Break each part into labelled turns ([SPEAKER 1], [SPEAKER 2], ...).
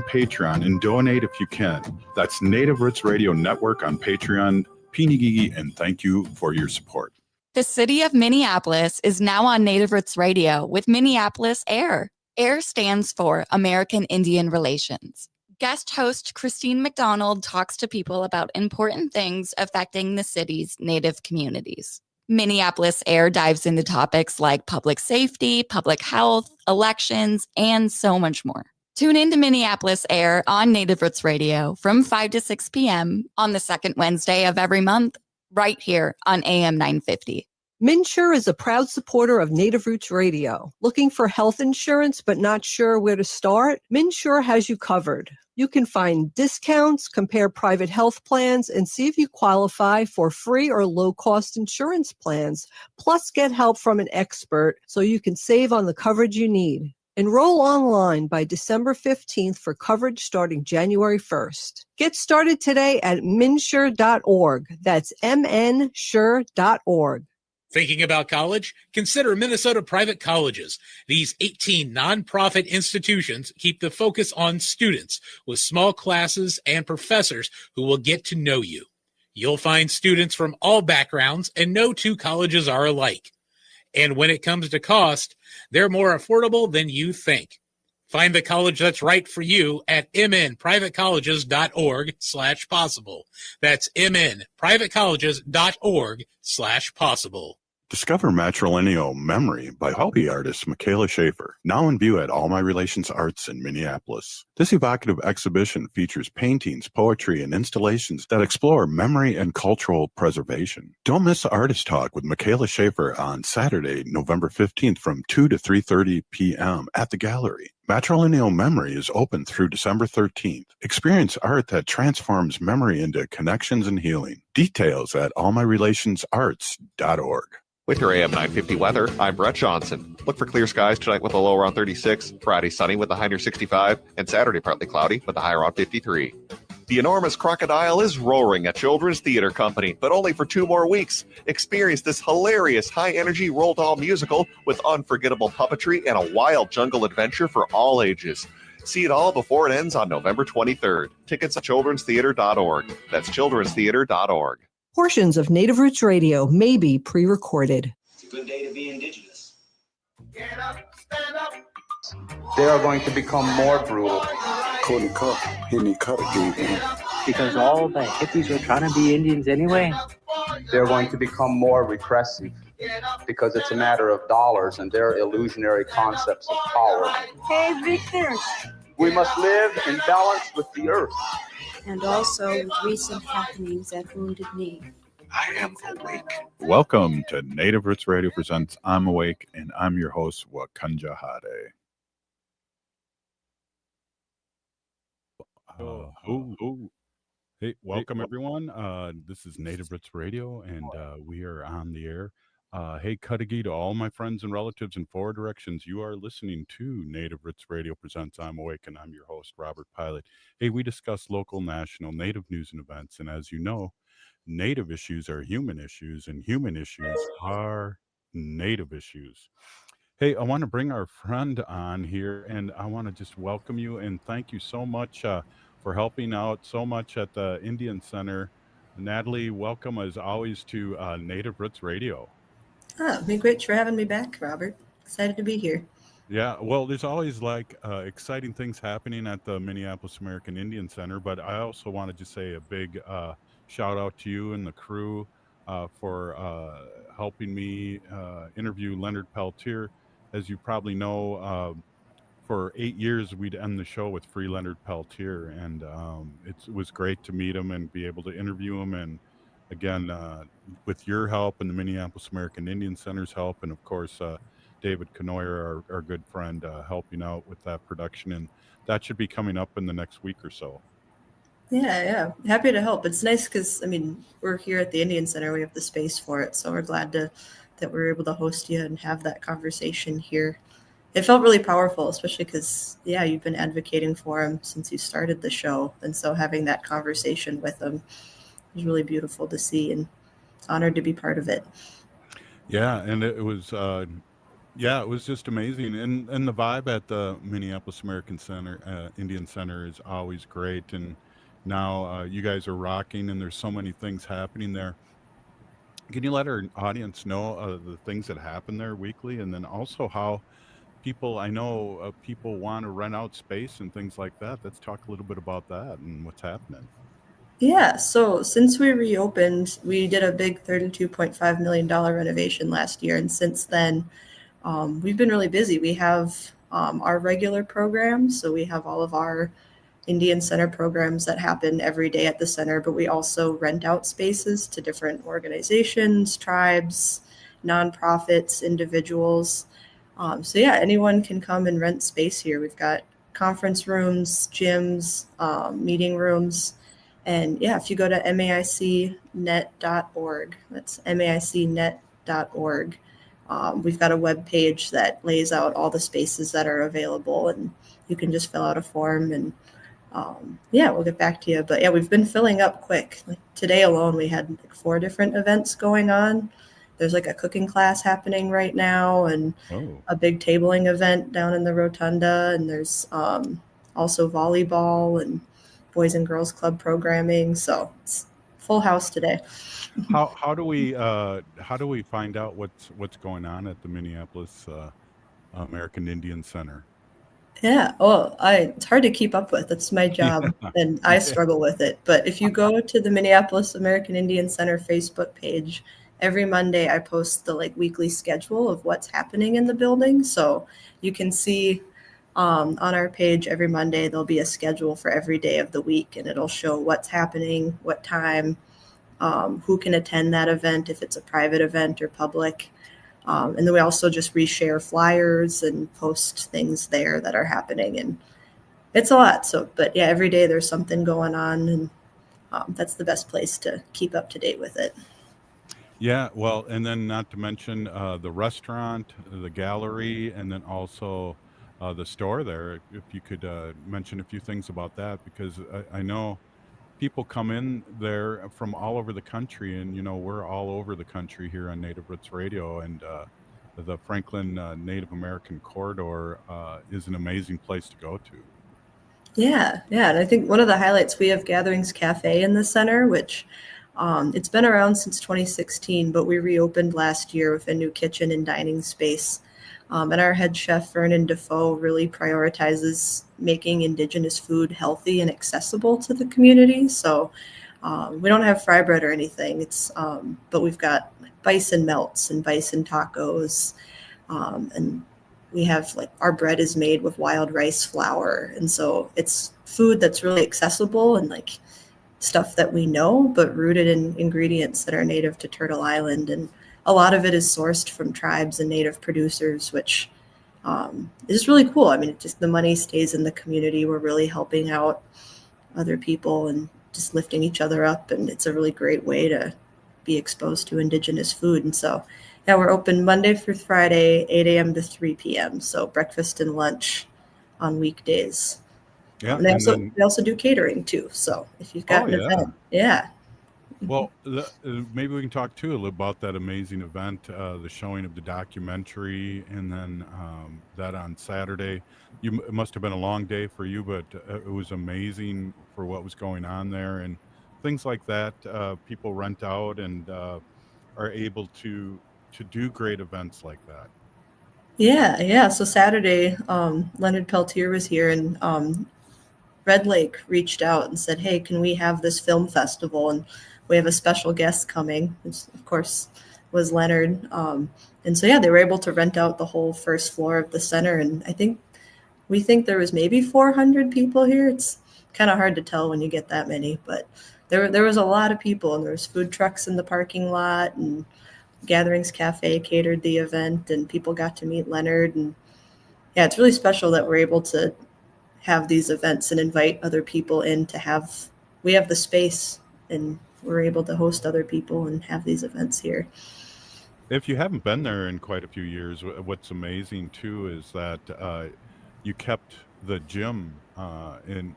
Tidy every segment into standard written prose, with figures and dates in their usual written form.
[SPEAKER 1] Patreon and donate if you can. That's Native Roots Radio Network on Patreon. Pinigigi, and thank you for your support.
[SPEAKER 2] The city of Minneapolis is now on Native Roots Radio with Minneapolis AIR. AIR stands for American Indian Relations. Guest host Christine McDonald talks to people about important things affecting the city's Native communities. Minneapolis AIR dives into topics like public safety, public health, elections, and so much more. Tune in to Minneapolis AIR on Native Roots Radio from 5 to 6 p.m. on the second Wednesday of every month, right here on AM 950.
[SPEAKER 3] MNsure is a proud supporter of Native Roots Radio. Looking for health insurance but not sure where to start? MNsure has you covered. You can find discounts, compare private health plans, and see if you qualify for free or low-cost insurance plans. Plus, get help from an expert so you can save on the coverage you need. Enroll online by December 15th for coverage starting January 1st. Get started today at mnsure.org. That's mnsure.org.
[SPEAKER 4] Thinking about college? Consider Minnesota Private Colleges. These 18 nonprofit institutions keep the focus on students with small classes and professors who will get to know you. You'll find students from all backgrounds, and no two colleges are alike. And when it comes to cost, they're more affordable than you think. Find the college that's right for you at mnprivatecolleges.org/possible. That's mnprivatecolleges.org/possible.
[SPEAKER 1] Discover Matrilineal Memory by hobby artist Michaela Schaefer, now in view at All My Relations Arts in Minneapolis. This evocative exhibition features paintings, poetry, and installations that explore memory and cultural preservation. Don't miss Artist Talk with Michaela Schaefer on Saturday, November 15th from 2 to 3:30 p.m. at the gallery. Matrilineal Memory is open through December 13th. Experience art that transforms memory into connections and healing. Details at allmyrelationsarts.org.
[SPEAKER 5] With your AM 950 weather, I'm Brett Johnson. Look for clear skies tonight with a low around 36, Friday sunny with a high near 65, and Saturday partly cloudy with a high around 53. The enormous crocodile is roaring at Children's Theater Company, but only for 2 more weeks. Experience this hilarious high-energy Roald Dahl musical with unforgettable puppetry and a wild jungle adventure for all ages. See it all before it ends on November 23rd. Tickets at childrenstheater.org. That's childrenstheater.org.
[SPEAKER 3] Portions of Native Roots Radio may be pre-recorded.
[SPEAKER 6] It's a good day to be indigenous.
[SPEAKER 7] Get up, stand up.
[SPEAKER 8] They are going to become more brutal.
[SPEAKER 9] Because all the hippies were trying to be Indians anyway.
[SPEAKER 8] They're going to become more repressive because it's a matter of dollars and their illusionary concepts of power.
[SPEAKER 10] Hey, Victor.
[SPEAKER 8] We must live in balance with the earth.
[SPEAKER 10] And also with recent happenings at Wounded Knee.
[SPEAKER 1] I am awake. Welcome to Native Roots Radio presents I'm Awake, and I'm your host, Wakanja Hade. Hey, welcome everyone. This is Native Roots Radio, and we are on the air. Hey, Cudahy to all my friends and relatives in 4 directions. You are listening to Native Roots Radio presents I'm Awake, and I'm your host, Robert Pilot. Hey, we discuss local, national, Native news and events, and as you know, Native issues are human issues, and human issues are Native issues. Hey, I want to bring our friend on here, and I want to just welcome you and thank you so much for helping out so much at the Indian Center. Natalie, welcome as always to Native Roots Radio.
[SPEAKER 11] Big rich for having me back, Robert. Excited to be here.
[SPEAKER 1] Yeah, well, there's always exciting things happening at the Minneapolis American Indian Center, but I also wanted to say a big shout out to you and the crew for helping me interview Leonard Peltier. As you probably know, for 8 years, we'd end the show with Free Leonard Peltier, and it was great to meet him and be able to interview him. And again, with your help and the Minneapolis American Indian Center's help, and of course, David Kanoyer, our good friend, helping out with that production. And that should be coming up in the next week or so.
[SPEAKER 11] Yeah. Happy to help. It's nice because, we're here at the Indian Center. We have the space for it. So we're glad that we're able to host you and have that conversation here. It felt really powerful, especially because, you've been advocating for him since you started the show. And so having that conversation with him was really beautiful to see, and honored to be part of it.
[SPEAKER 1] Yeah, and it was Yeah, it was just amazing, and the vibe at the Minneapolis American Center, Indian Center, is always great. And now you guys are rocking, and there's so many things happening there. Can you let our audience know the things that happen there weekly, and then also how people? I know people want to rent out space and things like that. Let's talk a little bit about that and what's happening.
[SPEAKER 11] Yeah, so since we reopened, we did a big $32.5 million renovation last year. And since then, we've been really busy. We have our regular programs. So we have all of our Indian Center programs that happen every day at the center, but we also rent out spaces to different organizations, tribes, nonprofits, individuals. So yeah, anyone can come and rent space here. We've got conference rooms, gyms, meeting rooms. And yeah, if you go to maicnet.org, that's maicnet.org, we've got a web page that lays out all the spaces that are available, and you can just fill out a form, and yeah, we'll get back to you. But yeah, we've been filling up quick. Like today alone, we had like 4 different events going on. There's like a cooking class happening right now, and a big tabling event down in the rotunda, and there's also volleyball and Boys and Girls Club programming. So it's full house today.
[SPEAKER 1] How do we find out what's going on at the Minneapolis American Indian Center?
[SPEAKER 11] Yeah, well, it's hard to keep up with. That's my job, and I struggle with it. But if you go to the Minneapolis American Indian Center Facebook page, every Monday I post the like weekly schedule of what's happening in the building. So you can see on our page every Monday there'll be a schedule for every day of the week, and it'll show what's happening, what time, who can attend that event if it's a private event or public. And then we also just reshare flyers and post things there that are happening, and it's a lot. So, but yeah, every day there's something going on, and that's the best place to keep up to date with it.
[SPEAKER 1] Yeah, well, and then not to mention the restaurant, the gallery, and then also the store there. If you could mention a few things about that, because I know people come in there from all over the country, and we're all over the country here on Native Roots Radio, and the Franklin Native American Corridor is an amazing place to go to.
[SPEAKER 11] Yeah, and I think one of the highlights, we have Gatherings Cafe in the center, which it's been around since 2016, but we reopened last year with a new kitchen and dining space. And our head chef, Vernon Defoe, really prioritizes making Indigenous food healthy and accessible to the community. So we don't have fry bread or anything. But we've got bison melts and bison tacos. And we have our bread is made with wild rice flour. And so it's food that's really accessible and stuff that we know, but rooted in ingredients that are native to Turtle Island. And a lot of it is sourced from tribes and native producers, which is really cool. I mean, the money stays in the community. We're really helping out other people and just lifting each other up. And it's a really great way to be exposed to Indigenous food. And so, yeah, we're open Monday through Friday, 8 a.m. to 3 p.m. So breakfast and lunch on weekdays.
[SPEAKER 1] Yeah,
[SPEAKER 11] they also do catering too. So if you've got an event, yeah.
[SPEAKER 1] Well, maybe we can talk too a little about that amazing event, the showing of the documentary, and then that on Saturday. It must have been a long day for you, but it was amazing for what was going on there and things like that. People rent out and are able to do great events like that.
[SPEAKER 11] Yeah. So Saturday, Leonard Peltier was here, and Red Lake reached out and said, "Hey, can we have this film festival?" And we have a special guest coming, which of course was Leonard. And so, yeah, they were able to rent out the whole first floor of the center. And we think there was maybe 400 people here. It's kind of hard to tell when you get that many, but there was a lot of people, and there was food trucks in the parking lot, and Gatherings Cafe catered the event, and people got to meet Leonard. And yeah, it's really special that we're able to have these events and invite other people in we have the space, and we're able to host other people and have these events here.
[SPEAKER 1] If you haven't been there in quite a few years, what's amazing too is that you kept the gym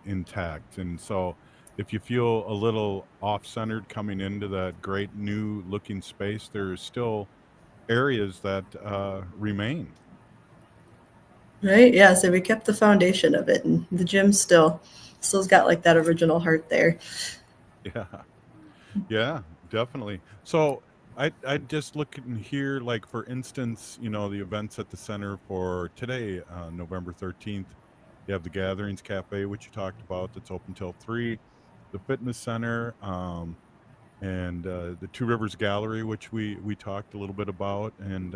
[SPEAKER 1] intact. And so if you feel a little off-centered coming into that great new looking space, there's still areas that remain.
[SPEAKER 11] Right? Yeah. So we kept the foundation of it, and the gym still's got like that original heart there.
[SPEAKER 1] Yeah. Yeah, definitely. So I just look in here, like for instance, the events at the center for today, November 13th. You have the Gatherings Cafe, which you talked about, that's open till 3, the fitness center, and the Two Rivers Gallery, which we talked a little bit about, and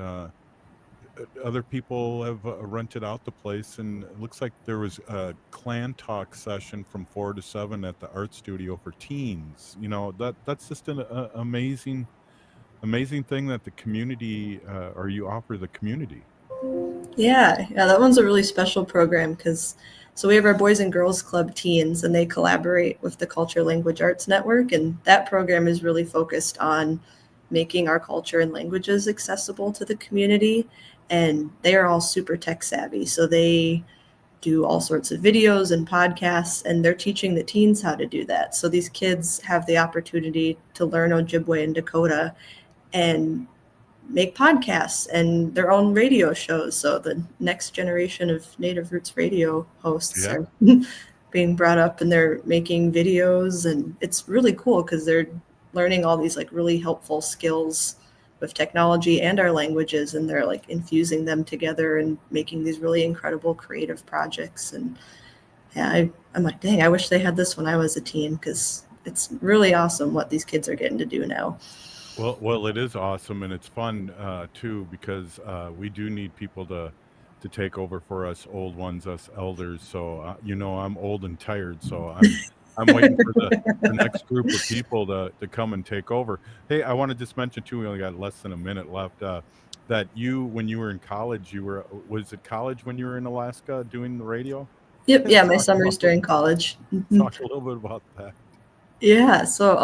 [SPEAKER 1] other people have rented out the place, and it looks like there was a clan talk session from 4 to 7 at the art studio for teens. That's just an amazing thing that the community or you offer the community.
[SPEAKER 11] Yeah, that one's a really special program because we have our Boys and Girls Club teens, and they collaborate with the Culture Language Arts Network, and that program is really focused on making our culture and languages accessible to the community. And they are all super tech savvy, so they do all sorts of videos and podcasts, and they're teaching the teens how to do that. So these kids have the opportunity to learn Ojibwe and Dakota and make podcasts and their own radio shows. So the next generation of Native Roots radio hosts are being brought up, and they're making videos, and it's really cool because they're learning all these like really helpful skills with technology and our languages, and they're like infusing them together and making these really incredible creative projects. And yeah, I'm like, dang, I wish they had this when I was a teen, because it's really awesome what these kids are getting to do now.
[SPEAKER 1] Well, it is awesome, and it's fun too, because we do need people to take over for us old ones, us elders. So I'm old and tired, so I'm waiting for the next group of people to come and take over. Hey, I want to just mention too, we only got less than a minute left, that when you were in college, was it college when you were in Alaska doing the radio?
[SPEAKER 11] Yep. Yeah, my summers during college.
[SPEAKER 1] Talk a little bit about that.
[SPEAKER 11] Yeah, so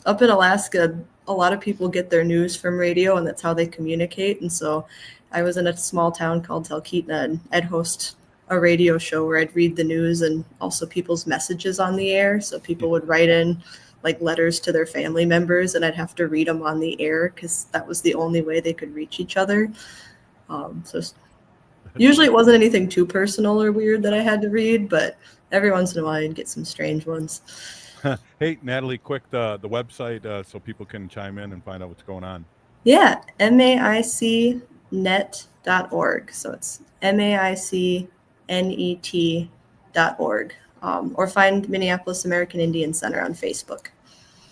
[SPEAKER 11] up in Alaska, a lot of people get their news from radio, and that's how they communicate. And so I was in a small town called Talkeetna, and I'd host a radio show where I'd read the news and also people's messages on the air. So people would write in like letters to their family members, and I'd have to read them on the air because that was the only way they could reach each other. So usually it wasn't anything too personal or weird that I had to read, but every once in a while I'd get some strange ones.
[SPEAKER 1] Hey, Natalie, quick, the website so people can chime in and find out what's going on.
[SPEAKER 11] Yeah, MAICnet.org. So it's MAICnet.org. Or find Minneapolis American Indian Center on Facebook.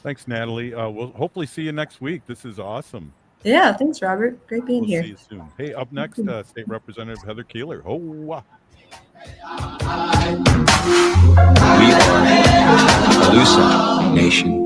[SPEAKER 1] Thanks, Natalie. We'll hopefully see you next week. This is awesome.
[SPEAKER 11] Yeah, thanks, Robert. Great being
[SPEAKER 1] We'll
[SPEAKER 11] here.
[SPEAKER 1] see you soon. Hey, up next, State Representative Heather Keeler. Oh, wow.
[SPEAKER 12] We are Calusa Nation.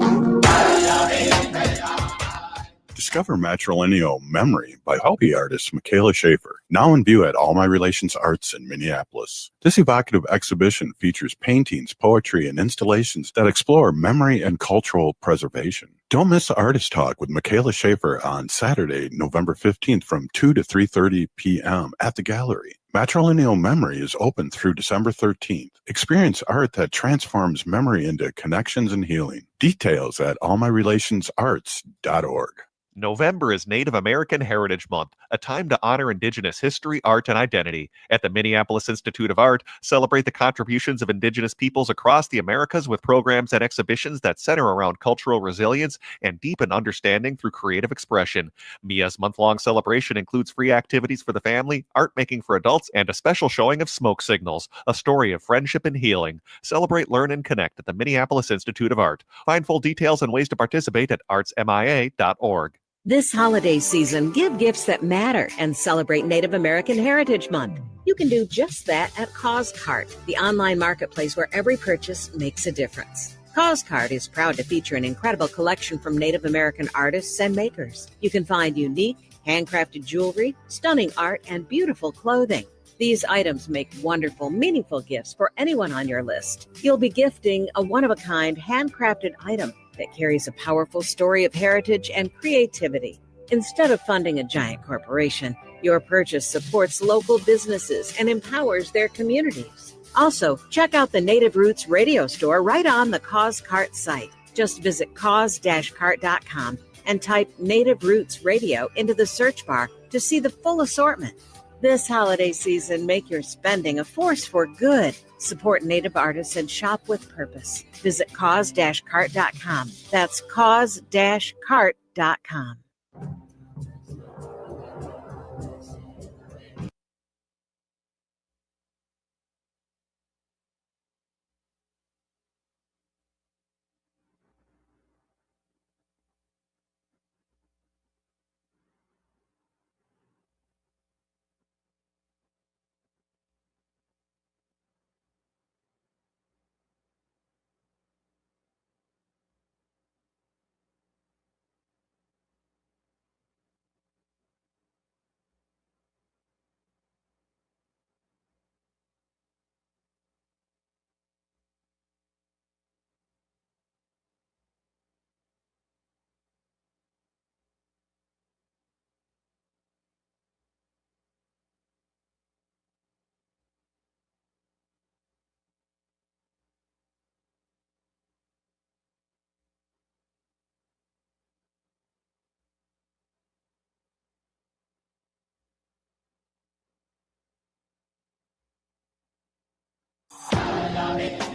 [SPEAKER 1] Discover Matrilineal Memory by Hopi artist Michaela Schaefer, now in view at All My Relations Arts in Minneapolis. This evocative exhibition features paintings, poetry, and installations that explore memory and cultural preservation. Don't miss the Artist Talk with Michaela Schaefer on Saturday, November 15th from 2 to 3:30 p.m. at the gallery. Matrilineal Memory is open through December 13th. Experience art that transforms memory into connections and healing. Details at allmyrelationsarts.org.
[SPEAKER 5] November is Native American Heritage Month, a time to honor Indigenous history, art, and identity. At the Minneapolis Institute of Art, celebrate the contributions of Indigenous peoples across the Americas with programs and exhibitions that center around cultural resilience and deepen understanding through creative expression. MIA's month-long celebration includes free activities for the family, art making for adults, and a special showing of Smoke Signals, a story of friendship and healing. Celebrate, learn, and connect at the Minneapolis Institute of Art. Find full details and ways to participate at artsmia.org.
[SPEAKER 13] This holiday season, give gifts that matter and celebrate Native American Heritage Month. You can do just that at CauseCart, the online marketplace where every purchase makes a difference. CauseCart is proud to feature an incredible collection from Native American artists and makers. You can find unique, handcrafted jewelry, stunning art, and beautiful clothing. These items make wonderful, meaningful gifts for anyone on your list. You'll be gifting a one-of-a-kind, handcrafted item that carries a powerful story of heritage and creativity. Instead of funding a giant corporation, your purchase supports local businesses and empowers their communities. Also, check out the Native Roots radio store right on the CauseCart site. Just visit cause-cart.com and type Native Roots Radio into the search bar to see the full assortment. This holiday season, make your spending a force for good. Support Native artists and shop with purpose. Visit cause-cart.com. That's cause-cart.com.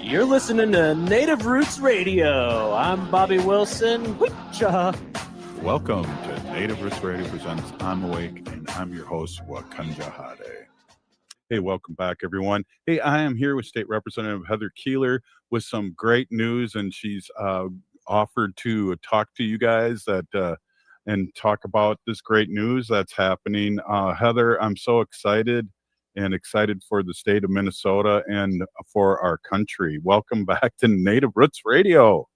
[SPEAKER 14] You're listening to Native Roots Radio. I'm Bobby Wilson. Witcha.
[SPEAKER 1] Welcome to Native Roots Radio presents I'm Awake, and I'm your host, Wakanja Hade. Hey, welcome back, everyone. Hey, I am here with State Representative Heather Keeler with some great news, and she's offered to talk to you guys and talk about this great news that's happening. Heather, I'm so excited for the state of Minnesota and for our country. Welcome back to Native Roots Radio.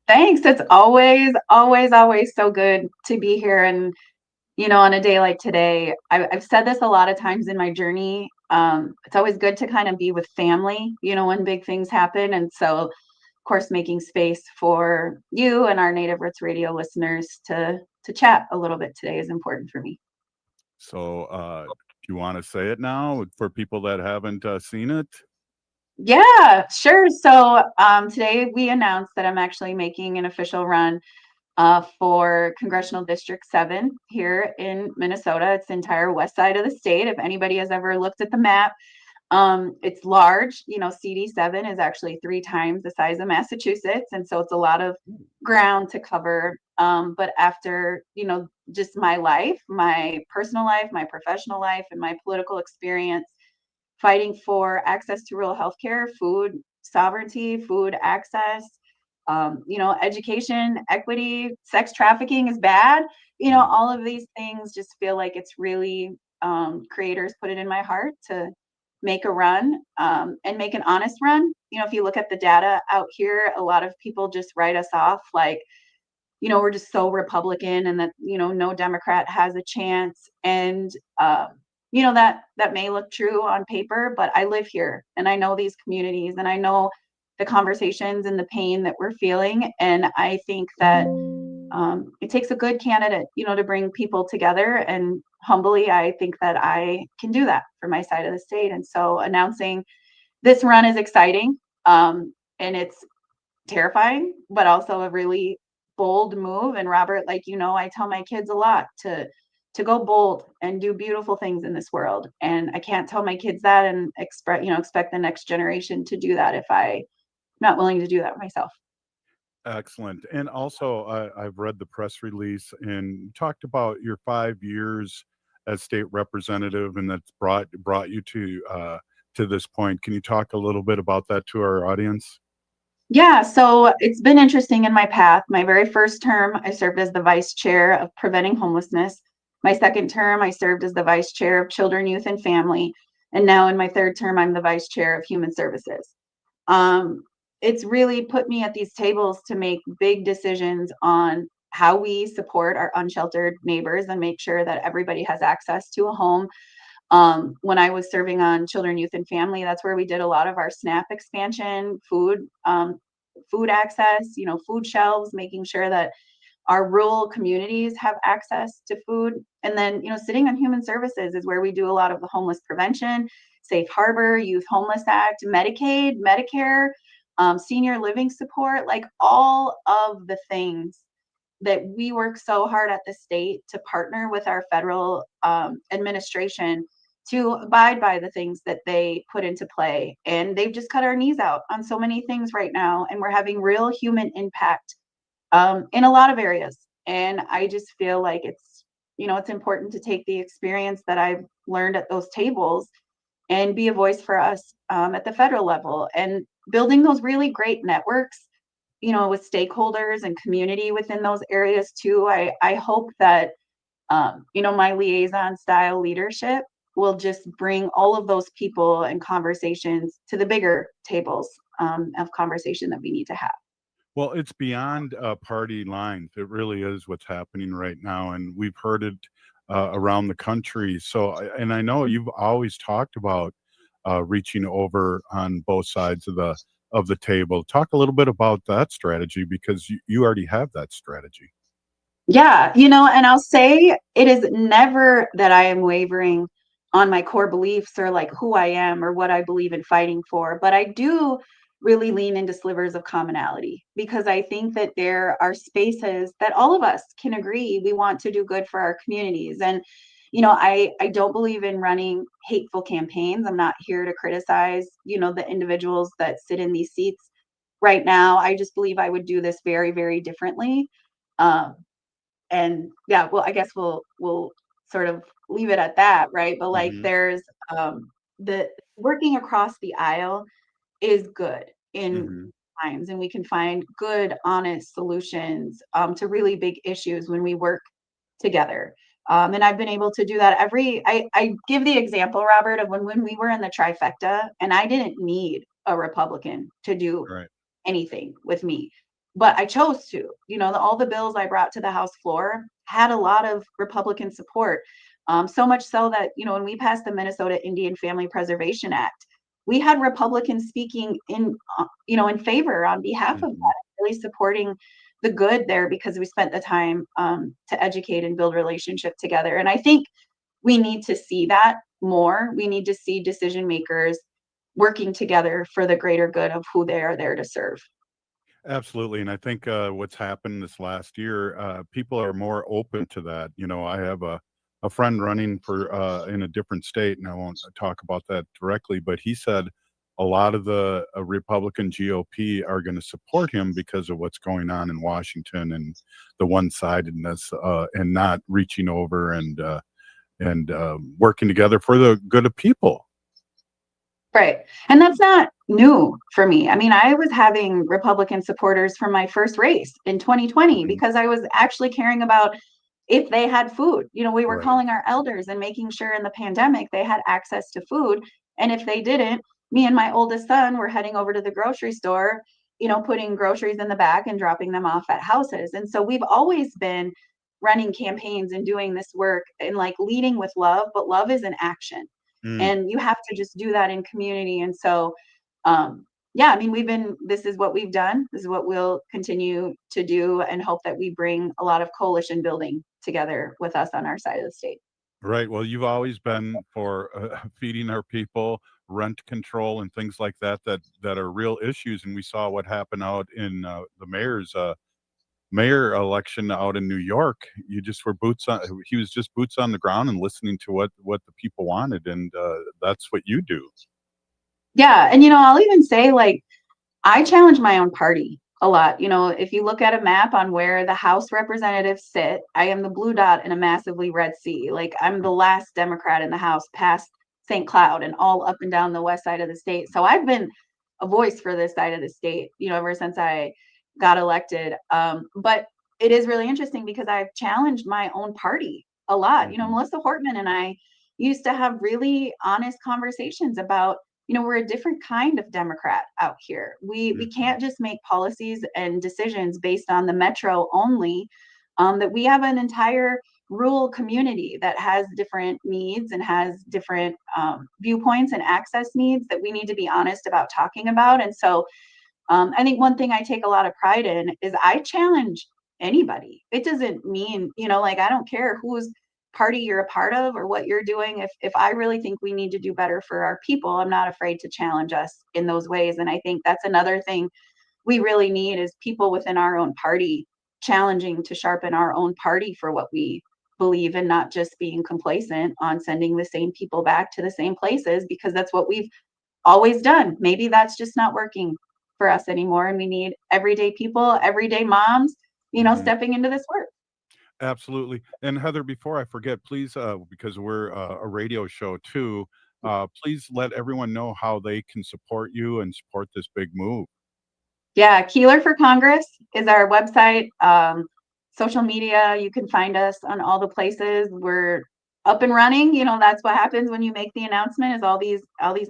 [SPEAKER 15] Thanks. It's always so good to be here. And, on a day like today, I've said this a lot of times in my journey. It's always good to kind of be with family, when big things happen. And so, of course, making space for you and our Native Roots Radio listeners to chat a little bit today is important for me.
[SPEAKER 1] So, do you want to say it now for people that haven't seen it?
[SPEAKER 15] Yeah, sure. So today we announced that I'm actually making an official run for Congressional District 7 here in Minnesota. It's the entire west side of the state. If anybody has ever looked at the map, it's large. CD7 is actually 3 times the size of Massachusetts. And so it's a lot of ground to cover. But after, just my life, my personal life, my professional life, and my political experience, fighting for access to rural healthcare, food sovereignty, food access, education, equity, sex trafficking is bad. All of these things just feel like it's really creators put it in my heart to make a run and make an honest run. If you look at the data out here, a lot of people just write us off like, we're just so Republican and that, no Democrat has a chance. And, that may look true on paper, but I live here and I know these communities and I know the conversations and the pain that we're feeling. And I think that it takes a good candidate, to bring people together. And humbly, I think that I can do that for my side of the state. And so announcing this run is exciting and it's terrifying, but also a really bold move. And Robert, I tell my kids a lot to go bold and do beautiful things in this world. And I can't tell my kids that and expect the next generation to do that if I'm not willing to do that myself.
[SPEAKER 1] Excellent. And also, I've read the press release and talked about your 5 years as state representative, and that's brought you to this point. Can you talk a little bit about that to our audience?
[SPEAKER 15] Yeah, so it's been interesting in my path. My very first term, I served as the vice chair of preventing homelessness. My second term, I served as the vice chair of children, youth, and family. And now in my third term, I'm the vice chair of human services. It's really put me at these tables to make big decisions on how we support our unsheltered neighbors and make sure that everybody has access to a home. When I was serving on children, youth, and family, that's where we did a lot of our SNAP expansion, food access, food shelves, making sure that our rural communities have access to food. And then, sitting on human services is where we do a lot of the homeless prevention, Safe Harbor, Youth Homeless Act, Medicaid, Medicare, senior living support, like all of the things that we work so hard at the state to partner with our federal administration to abide by the things that they put into play. And they've just cut our knees out on so many things right now. And we're having real human impact in a lot of areas. And I just feel like it's, it's important to take the experience that I've learned at those tables and be a voice for us at the federal level, and building those really great networks, with stakeholders and community within those areas too. I hope that, my liaison style leadership will just bring all of those people and conversations to the bigger tables of conversation that we need to have.
[SPEAKER 1] Well, it's beyond party lines. It really is what's happening right now, and we've heard it around the country. So, and I know you've always talked about reaching over on both sides of the table. Talk a little bit about that strategy, because you already have that strategy.
[SPEAKER 15] Yeah, and I'll say it is never that I am wavering on my core beliefs or like who I am or what I believe in fighting for, but I do really lean into slivers of commonality, because I think that there are spaces that all of us can agree we want to do good for our communities. And I don't believe in running hateful campaigns. I'm not here to criticize, the individuals that sit in these seats right now. I just believe I would do this very, very differently. And yeah, well, I guess we'll sort of leave it at that, right? But like, there's the working across the aisle is good in times, and we can find good, honest solutions to really big issues when we work together. And I've been able to do that I give the example, Robert, of when we were in the trifecta, and I didn't need a Republican to do anything with me, but I chose to. All the bills I brought to the House floor had a lot of Republican support. So much so that, when we passed the Minnesota Indian Family Preservation Act, we had Republicans speaking in favor on behalf of that, really supporting the good there, because we spent the time to educate and build relationship together. And I think we need to see that more. We need to see decision makers working together for the greater good of who they are there to serve.
[SPEAKER 1] Absolutely. And I think what's happened this last year, people are more open to that. I have a friend running for in a different state, and I won't talk about that directly, but he said a lot of the Republican GOP are going to support him because of what's going on in Washington and the one-sidedness and not reaching over and working together for the good of people.
[SPEAKER 15] Right. And that's not new for me. I mean, I was having Republican supporters for my first race in 2020 because I was actually caring about if they had food. We were calling our elders and making sure in the pandemic they had access to food. And if they didn't, me and my oldest son were heading over to the grocery store, putting groceries in the bag and dropping them off at houses. And so we've always been running campaigns and doing this work and like leading with love, but love is an action. And you have to just do that in community. And so, yeah, I mean, this is what we've done. This is what we'll continue to do, and hope that we bring a lot of coalition building together with us on our side of the state.
[SPEAKER 1] Right. Well, you've always been for feeding our people, rent control, and things like that are real issues. And we saw what happened out in the mayor election out in New York. You just were he was just boots on the ground and listening to what the people wanted. And that's what you do.
[SPEAKER 15] Yeah. And, I'll even say, like, I challenge my own party a lot. If you look at a map on where the House representatives sit, I am the blue dot in a massively red sea. Like, I'm the last Democrat in the House past St. Cloud and all up and down the west side of the state. So I've been a voice for this side of the state, ever since I got elected. But it is really interesting because I've challenged my own party a lot. Melissa Hortman and I used to have really honest conversations about, we're a different kind of Democrat out here. We can't just make policies and decisions based on the metro only, that we have an entire rural community that has different needs and has different viewpoints and access needs that we need to be honest about talking about. And so I think one thing I take a lot of pride in is I challenge anybody. It doesn't mean, like, I don't care whose party you're a part of or what you're doing. If I really think we need to do better for our people, I'm not afraid to challenge us in those ways. And I think that's another thing we really need, is people within our own party challenging to sharpen our own party for what we believe in not just being complacent on sending the same people back to the same places, because that's what we've always done. Maybe that's just not working for us anymore. And we need everyday people, everyday moms, stepping into this work.
[SPEAKER 1] Absolutely. And Heather, before I forget, please, because we're a radio show too, please let everyone know how they can support you and support this big move.
[SPEAKER 15] Yeah, Keeler for Congress is our website. Social media, you can find us on all the places. We're up and running. That's what happens when you make the announcement, is all these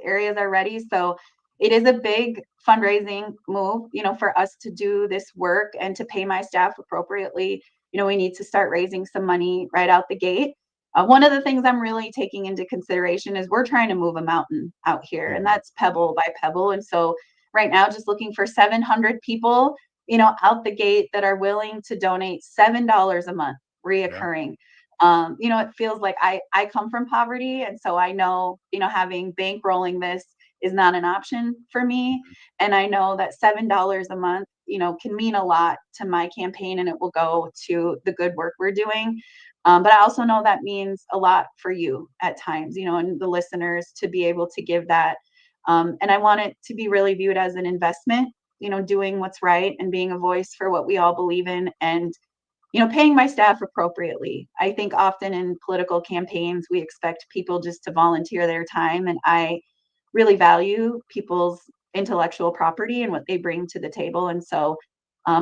[SPEAKER 15] areas are ready. So it is a big fundraising move, for us to do this work and to pay my staff appropriately. We need to start raising some money right out the gate. One of the things I'm really taking into consideration is we're trying to move a mountain out here, and that's pebble by pebble. And so right now, just looking for 700 people, out the gate that are willing to donate $7 a month, reoccurring. Yeah. It feels like I come from poverty. And so I know, having bankrolling this is not an option for me. And I know that $7 a month, can mean a lot to my campaign, and it will go to the good work we're doing. But I also know that means a lot for you at times, and the listeners to be able to give that. And I want it to be really viewed as an investment, doing what's right and being a voice for what we all believe in, and, paying my staff appropriately. I think often in political campaigns, we expect people just to volunteer their time. And I really value people's intellectual property and what they bring to the table. And so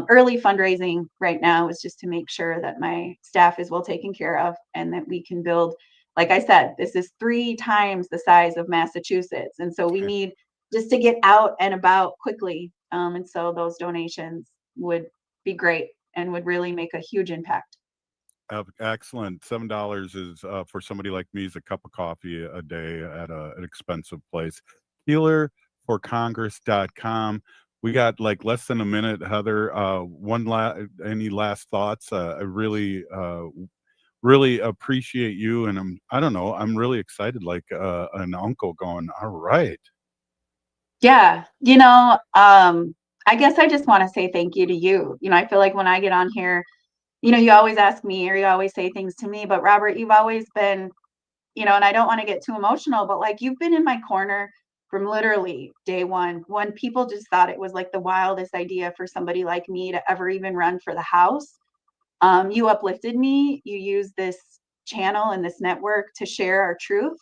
[SPEAKER 15] early fundraising right now is just to make sure that my staff is well taken care of, and that we can build. Like I said, this is 3 times the size of Massachusetts. And so we need just to get out and about quickly. And so those donations would be great and would really make a huge impact.
[SPEAKER 1] Excellent. $7 is for somebody like me is a cup of coffee a day at an expensive place. KeelerForCongress.com. We got like less than a minute, Heather. Any last thoughts? I really appreciate you, and I'm really excited, like an uncle going, all right.
[SPEAKER 15] Yeah, I guess I just want to say thank you to you. I feel like when I get on here, you always ask me, or you always say things to me, but Robert, you've always been, and I don't want to get too emotional, but like, you've been in my corner from literally day one, when people just thought it was like the wildest idea for somebody like me to ever even run for the House. You uplifted me. You used this channel and this network to share our truth.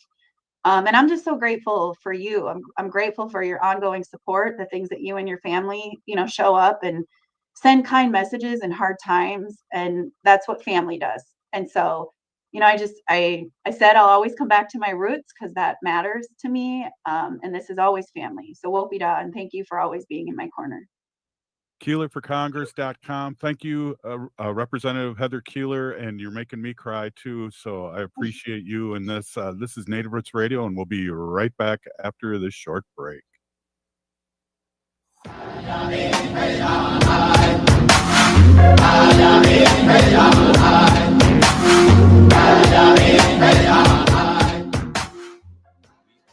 [SPEAKER 15] And I'm just so grateful for you. I'm grateful for your ongoing support, the things that you and your family, show up and send kind messages in hard times. And that's what family does. And so, I said I'll always come back to my roots, because that matters to me. And this is always family. So Wopida, and thank you for always being in my corner.
[SPEAKER 1] KeelerForCongress.com. Thank you, Representative Heather Keeler, and you're making me cry too. So I appreciate you. And this is Native Roots Radio, and we'll be right back after this short break.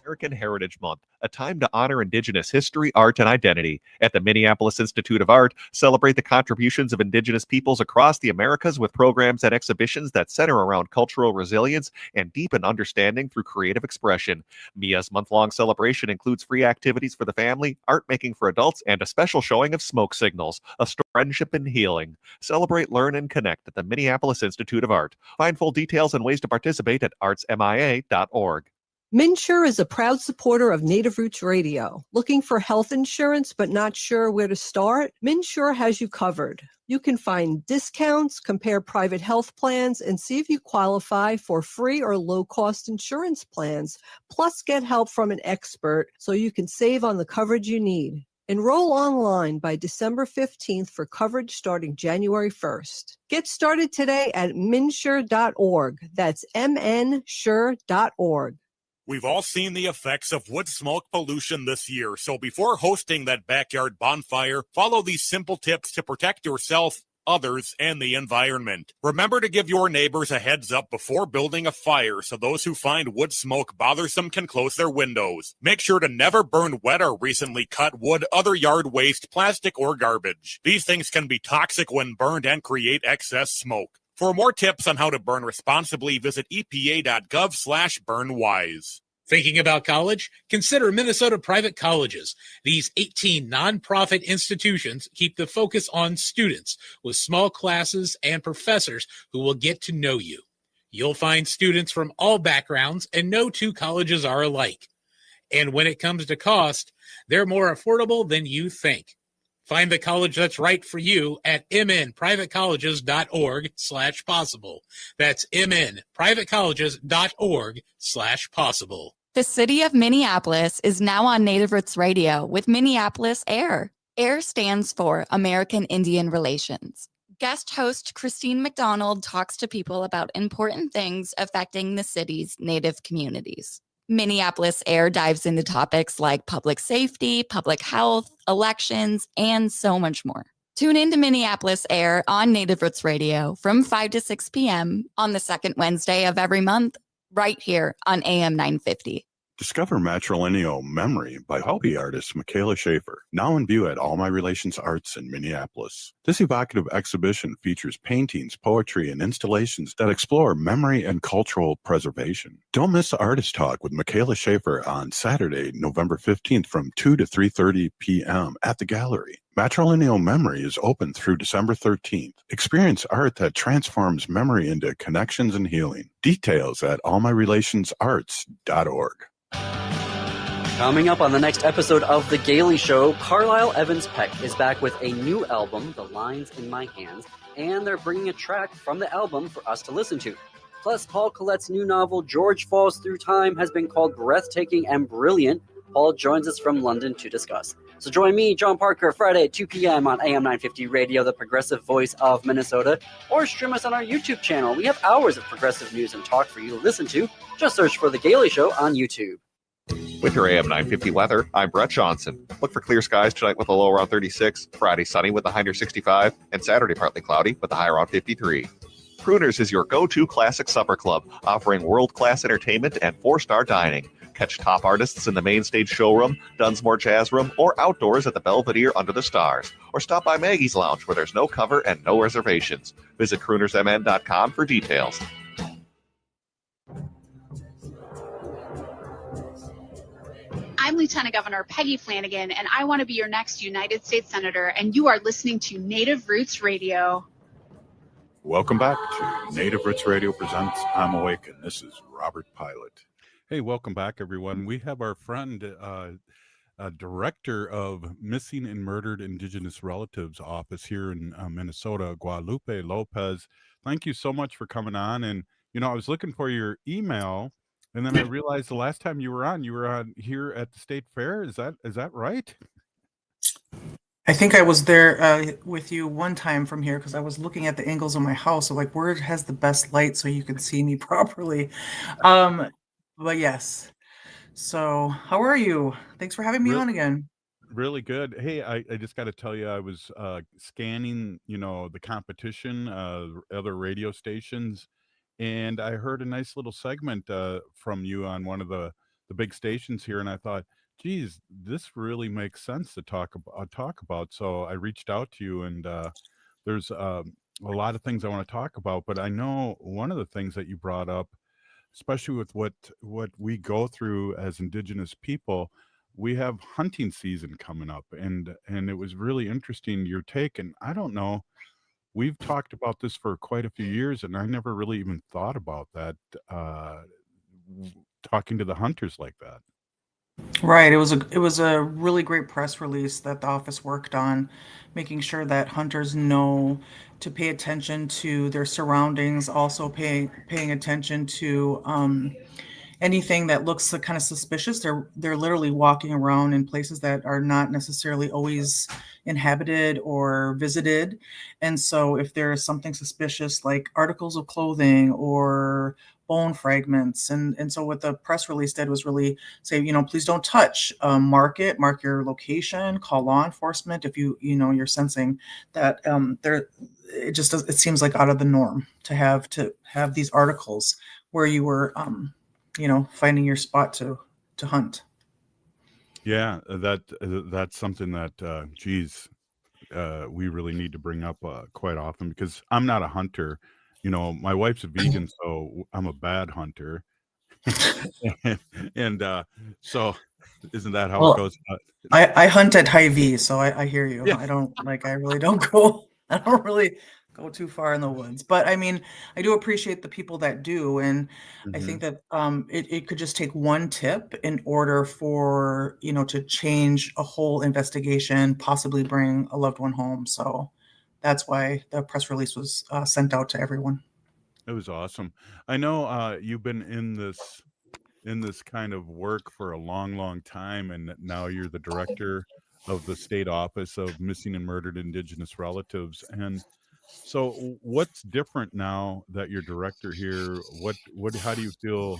[SPEAKER 5] American Heritage Month, a time to honor Indigenous history, art, and identity. At the Minneapolis Institute of Art, celebrate the contributions of Indigenous peoples across the Americas with programs and exhibitions that center around cultural resilience and deepen understanding through creative expression. MIA's month-long celebration includes free activities for the family, art making for adults, and a special showing of smoke signals, a story of friendship and healing. Celebrate, learn, and connect at the Minneapolis Institute of Art. Find full details and ways to participate at artsmia.org.
[SPEAKER 3] MNsure is a proud supporter of Native Roots Radio. Looking for health insurance but not sure where to start? MNsure has you covered. You can find discounts, compare private health plans, and see if you qualify for free or low-cost insurance plans. Plus, get help from an expert so you can save on the coverage you need. Enroll online by December 15th for coverage starting January 1st. Get started today at mnsure.org. That's mnsure.org.
[SPEAKER 16] We've all seen the effects of wood smoke pollution this year, so before hosting that backyard bonfire, follow these simple tips to protect yourself, others, and the environment. Remember to give your neighbors a heads up before building a fire so those who find wood smoke bothersome can close their windows. Make sure to never burn wet or recently cut wood, other yard waste, plastic, or garbage. These things can be toxic when burned and create excess smoke. For more tips on how to burn responsibly, visit epa.gov/burnwise.
[SPEAKER 4] Thinking about college? Consider Minnesota private colleges. These 18 nonprofit institutions keep the focus on students with small classes and professors who will get to know you. You'll find students from all backgrounds, and no two colleges are alike. And when it comes to cost, they're more affordable than you think. Find the college that's right for you at mnprivatecolleges.org/possible. That's mnprivatecolleges.org/possible.
[SPEAKER 2] The city of Minneapolis is now on Native Roots Radio with Minneapolis AIR. AIR stands for American Indian Relations. Guest host Christine McDonald talks to people about important things affecting the city's Native communities. Minneapolis AIR dives into topics like public safety, public health, elections, and so much more. Tune in to Minneapolis AIR on Native Roots Radio from 5 to 6 p.m. on the second Wednesday of every month, right here on AM 950.
[SPEAKER 1] Discover Matrilineal Memory by hobby artist Michaela Schaefer, now in view at All My Relations Arts in Minneapolis. This evocative exhibition features paintings, poetry, and installations that explore memory and cultural preservation. Don't miss the Artist Talk with Michaela Schaefer on Saturday, November 15th from 2 to 3:30 p.m. at the gallery. Matrilineal Memory is open through December 13th. Experience art that transforms memory into connections and healing. Details at allmyrelationsarts.org.
[SPEAKER 17] Coming up on the next episode of The Gailey Show, Carlisle Evans Peck is back with a new album, The Lines in My Hands, and they're bringing a track from the album for us to listen to. Plus, Paul Collette's new novel, George Falls Through Time, has been called breathtaking and brilliant. Paul joins us from London to discuss. So join me, John Parker, Friday at 2 p.m. on AM 950 Radio, the progressive voice of Minnesota, or stream us on our YouTube channel. We have hours of progressive news and talk for you to listen to. Just search for The Gailey Show on YouTube.
[SPEAKER 5] With your AM 950 weather, I'm Brett Johnson. Look for clear skies tonight with a low around 36, Friday sunny with a high near 65, and Saturday partly cloudy with a high around 53. Crooners is your go-to classic supper club, offering world-class entertainment and 4-star dining. Catch top artists in the main stage showroom, Dunsmore Jazz Room, or outdoors at the Belvedere under the stars. Or stop by Maggie's Lounge where there's no cover and no reservations. Visit croonersmn.com for details.
[SPEAKER 18] I'm Lieutenant Governor Peggy Flanagan, and I want to be your next United States Senator, and you are listening to Native Roots Radio.
[SPEAKER 1] Welcome back to Native Roots Radio presents I'm Awake, and this is Robert Pilot. Hey, welcome back, everyone. We have our friend, Director of Missing and Murdered Indigenous Relatives Office here in Minnesota, Guadalupe Lopez. Thank you so much for coming on. And, you know, I was looking for your email, and then I realized the last time you were on here at the State Fair. Is that right?
[SPEAKER 19] I think I was there with you one time from here because I was looking at the angles of my house. So like, where has the best light so you can see me properly? But yes. So how are you? Thanks for having me on again.
[SPEAKER 1] Really good. Hey, I just got to tell you, I was scanning, the competition, other radio stations, and I heard a nice little segment from you on one of the big stations here, and I thought, geez, this really makes sense to talk about. So I reached out to you, and there's a lot of things I want to talk about, but I know one of the things that you brought up, especially with what we go through as Indigenous people, we have hunting season coming up, and it was really interesting, your take. And I don't know, we've talked about this for quite a few years, and I never really even thought about that, talking to the hunters like that.
[SPEAKER 19] Right. It was a really great press release that the office worked on, making sure that hunters know to pay attention to their surroundings, also paying attention to anything that looks kind of suspicious. They're literally walking around in places that are not necessarily always inhabited or visited. And so if there is something suspicious like articles of clothing or bone fragments, and so what the press release did was really say, please don't touch, mark your location, call law enforcement if you're sensing that it seems like out of the norm to have these articles where you were finding your spot to hunt.
[SPEAKER 1] Yeah, that's something that we really need to bring up quite often, because I'm not a hunter, my wife's a vegan, so I'm a bad hunter. and so isn't that how it goes?
[SPEAKER 19] I hunt at Hy-Vee, so I hear you.
[SPEAKER 1] Yeah.
[SPEAKER 19] I really don't go. I don't really go too far in the woods, but I mean, I do appreciate the people that do, and I think that it could just take one tip in order for to change a whole investigation, possibly bring a loved one home. So that's why the press release was sent out to everyone.
[SPEAKER 1] It was awesome. I know you've been in this kind of work for a long, long time, and now you're the director of the State Office of Missing and Murdered Indigenous Relatives. And so, what's different now that you're director here? How do you feel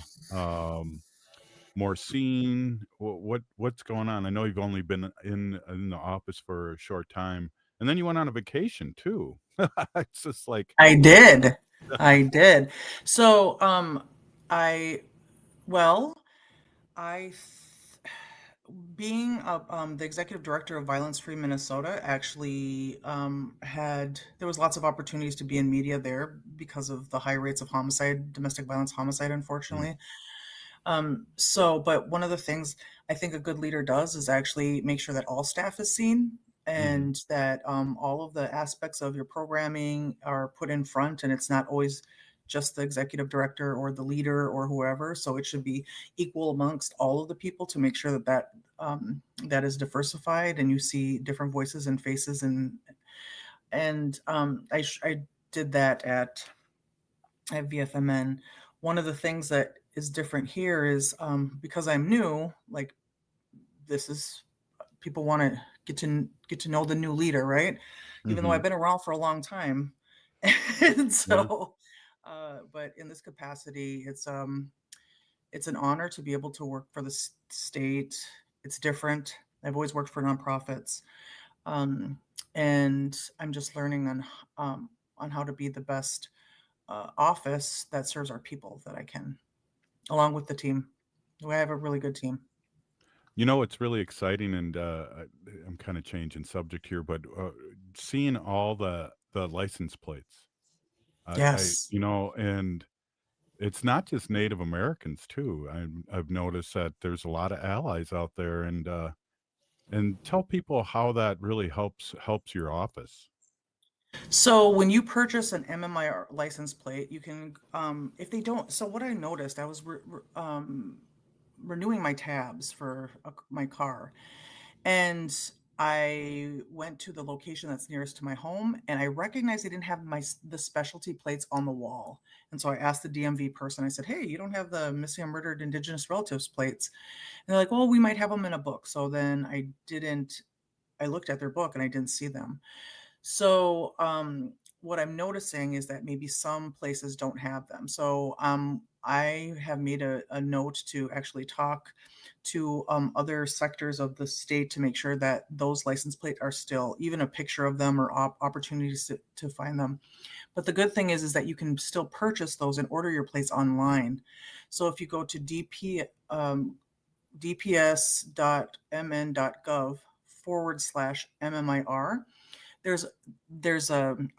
[SPEAKER 1] more seen? What's going on? I know you've only been in the office for a short time, and then you went on a vacation too. It's just like
[SPEAKER 19] I did. I did. So, I well, I being the executive director of Violence Free Minnesota actually there was lots of opportunities to be in media there because of the high rates of homicide, domestic violence homicide, unfortunately. But one of the things I think a good leader does is actually make sure that all staff is seen and that all of the aspects of your programming are put in front, and it's not always just the executive director or the leader or whoever. So it should be equal amongst all of the people to make sure that is diversified and you see different voices and faces. And I did that at VFMN. One of the things that is different here is because I'm new, like this is people want to get to know the new leader, right? Even though I've been around for a long time. And so but in this capacity, it's an honor to be able to work for the state. It's different. I've always worked for nonprofits, and I'm just learning on how to be the best office that serves our people that I can, along with the team. We have a really good team.
[SPEAKER 1] It's really exciting, and I'm kind of changing subject here, but seeing all the license plates.
[SPEAKER 19] Yes.
[SPEAKER 1] And it's not just Native Americans too. I've noticed that there's a lot of allies out there, and tell people how that really helps your office.
[SPEAKER 19] So when you purchase an MMIR license plate, you can, if they don't. So what I noticed, I was renewing my tabs for my car, and I went to the location that's nearest to my home, and I recognized they didn't have the specialty plates on the wall. And so I asked the DMV person, I said, "Hey, you don't have the missing and murdered Indigenous relatives plates?" And they're like, "Well, we might have them in a book." So then I looked at their book and I didn't see them. So what I'm noticing is that maybe some places don't have them. So I have made a note to actually talk to other sectors of the state to make sure that those license plates are still, even a picture of them or opportunities to find them. But the good thing is that you can still purchase those and order your plates online. So if you go to dps.mn.gov/MMIR, there's an